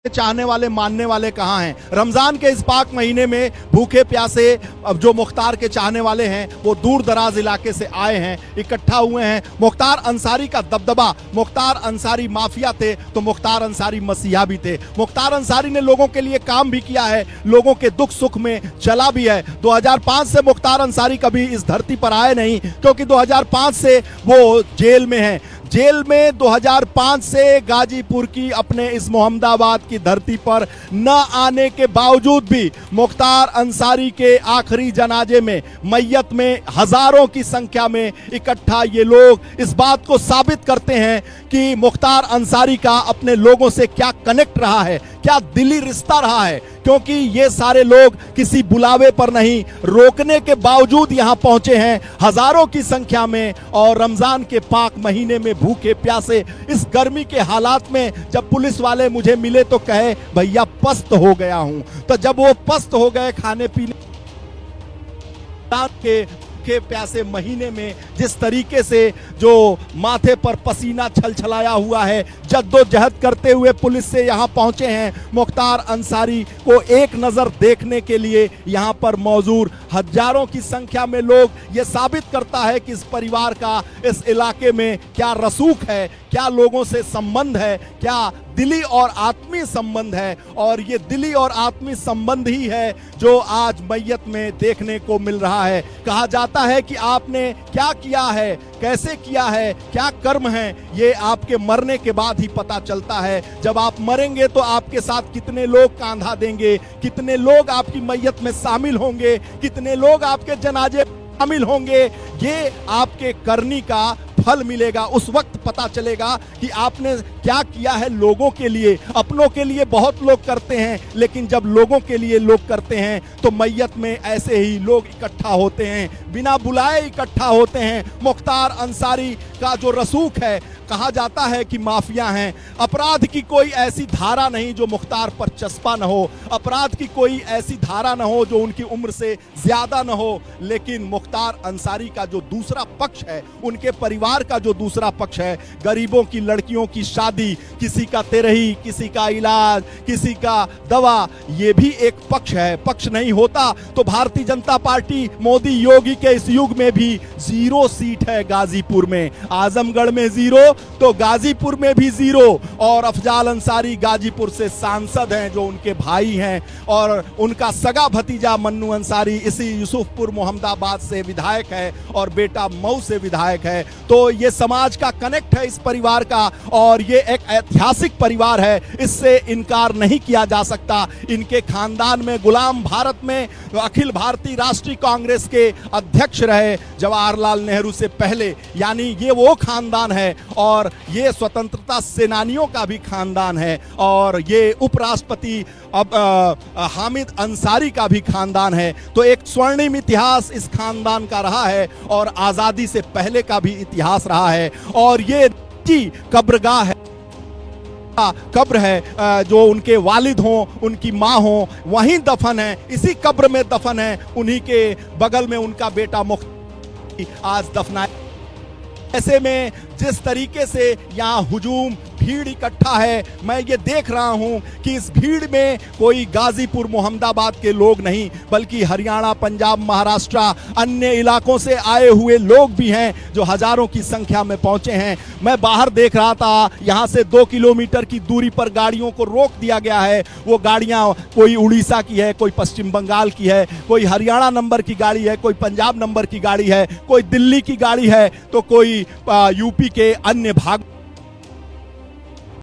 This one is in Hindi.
चाहने वाले मानने वाले कहाँ हैं? रमजान के इस पाक महीने में भूखे प्यासे अब जो मुख्तार के चाहने वाले हैं वो दूर दराज इलाके से आए हैं, इकट्ठा हुए हैं। मुख्तार अंसारी का दबदबा, मुख्तार अंसारी माफिया थे तो मुख्तार अंसारी मसीहा भी थे। मुख्तार अंसारी ने लोगों के लिए काम भी किया है, लोगों के दुख सुख में चला भी है। 2005 से मुख्तार अंसारी कभी इस धरती पर आए नहीं, क्योंकि 2005 से वो जेल में हैं। जेल में 2005 से गाजीपुर की अपने इस मोहम्मदाबाद की धरती पर न आने के बावजूद भी मुख्तार अंसारी के आखिरी जनाजे में मैयत में हजारों की संख्या में इकट्ठा ये लोग इस बात को साबित करते हैं कि मुख्तार अंसारी का अपने लोगों से क्या कनेक्ट रहा है, क्या दिली रिश्ता रहा है। क्योंकि ये सारे लोग किसी बुलावे पर नहीं, रोकने के बावजूद यहां पहुंचे हैं हजारों की संख्या में। और रमजान के पाक महीने में भूखे प्यासे इस गर्मी के हालात में जब पुलिस वाले मुझे मिले तो कहे भैया पस्त हो गया हूं। तो जब वो पस्त हो गए खाने पीने के प्यासे महीने में जिस तरीके से जो माथे पर पसीना छलछलाया हुआ है, जद्दोजहद करते हुए पुलिस से यहां पहुंचे हैं, मुख्तार अंसारी को एक नजर देखने के लिए यहां पर मौजूद हजारों की संख्या में लोग, ये साबित करता है कि इस परिवार का इस इलाके में क्या रसूख है, क्या लोगों से संबंध है, क्या दिली और आत्मीय संबंध है। और ये दिली और आत्मीय संबंध ही है जो आज मैयत में देखने को मिल रहा है। कहा जाता है कि आपने क्या किया है, कैसे किया है, क्या कर्म है, ये आपके मरने के बाद ही पता चलता है। जब आप मरेंगे तो आपके साथ कितने लोग कांधा देंगे, कितने लोग आपकी मैयत में शामिल होंगे, कितने लोग आपके जनाजे शामिल होंगे, ये आपके करनी का फल मिलेगा। उस वक्त पता चलेगा कि आपने क्या किया है लोगों के लिए। अपनों के लिए बहुत लोग करते हैं, लेकिन जब लोगों के लिए लोग करते हैं तो मैयत में ऐसे ही लोग इकट्ठा होते हैं, बिना बुलाए इकट्ठा होते हैं। मुख्तार अंसारी का जो रसूख है, कहा जाता है कि माफिया हैं। अपराध की कोई ऐसी धारा नहीं जो मुख्तार पर चस्पा न हो, अपराध की कोई ऐसी धारा न हो जो उनकी उम्र से ज्यादा न हो। लेकिन मुख्तार अंसारी का जो दूसरा पक्ष है, उनके परिवार का जो दूसरा पक्ष है, गरीबों की लड़कियों की शादी, किसी का तेरही, किसी का इलाज, किसी का दवा, ये भी एक पक्ष है। पक्ष नहीं होता तो भारतीय जनता पार्टी मोदी योगी के इस युग में भी 0 सीट है गाजीपुर में। आजमगढ़ में 0 तो गाजीपुर में भी 0। और अफजाल अंसारी गाजीपुर से सांसद हैं, जो उनके भाई हैं, और उनका सगा भतीजा मन्नू अंसारी इसी यूसुफपुर मोहम्मदाबाद से विधायक है और बेटा मऊ से विधायक है। तो ये समाज का कनेक्ट है इस परिवार का, और ये एक ऐतिहासिक परिवार है, इससे इनकार नहीं किया जा सकता। इनके खानदान में गुलाम भारत में अखिल भारतीय राष्ट्रीय कांग्रेस के अध्यक्ष रहे जवाहरलाल नेहरू से पहले, यानी ये वो खानदान है। और ये स्वतंत्रता सेनानियों का भी खानदान है, और ये उपराष्ट्रपति हामिद अंसारी का भी खानदान है। तो एक स्वर्णिम इतिहास इस खानदान का रहा है, और आजादी से पहले का भी इतिहास रहा है। और ये कब्रगाह है, कब्र है, जो उनके वालिद हों, उनकी माँ हो, वहीं दफन है, इसी कब्र में दफन है। उन्हीं के बगल में उनका बेटा मुख्तार आज दफनाया। ऐसे में जिस तरीके से यहाँ हुजूम भीड़ इकट्ठा है, मैं ये देख रहा हूँ कि इस भीड़ में कोई गाजीपुर मोहम्मदाबाद के लोग नहीं, बल्कि हरियाणा, पंजाब, महाराष्ट्र, अन्य इलाकों से आए हुए लोग भी हैं जो हजारों की संख्या में पहुंचे हैं। मैं बाहर देख रहा था, यहाँ से 2 किलोमीटर की दूरी पर गाड़ियों को रोक दिया गया है। वो गाड़ियाँ कोई उड़ीसा की है, कोई पश्चिम बंगाल की है, कोई हरियाणा नंबर की गाड़ी है, कोई पंजाब नंबर की गाड़ी है, कोई दिल्ली की गाड़ी है, तो कोई यूपी के अन्य भाग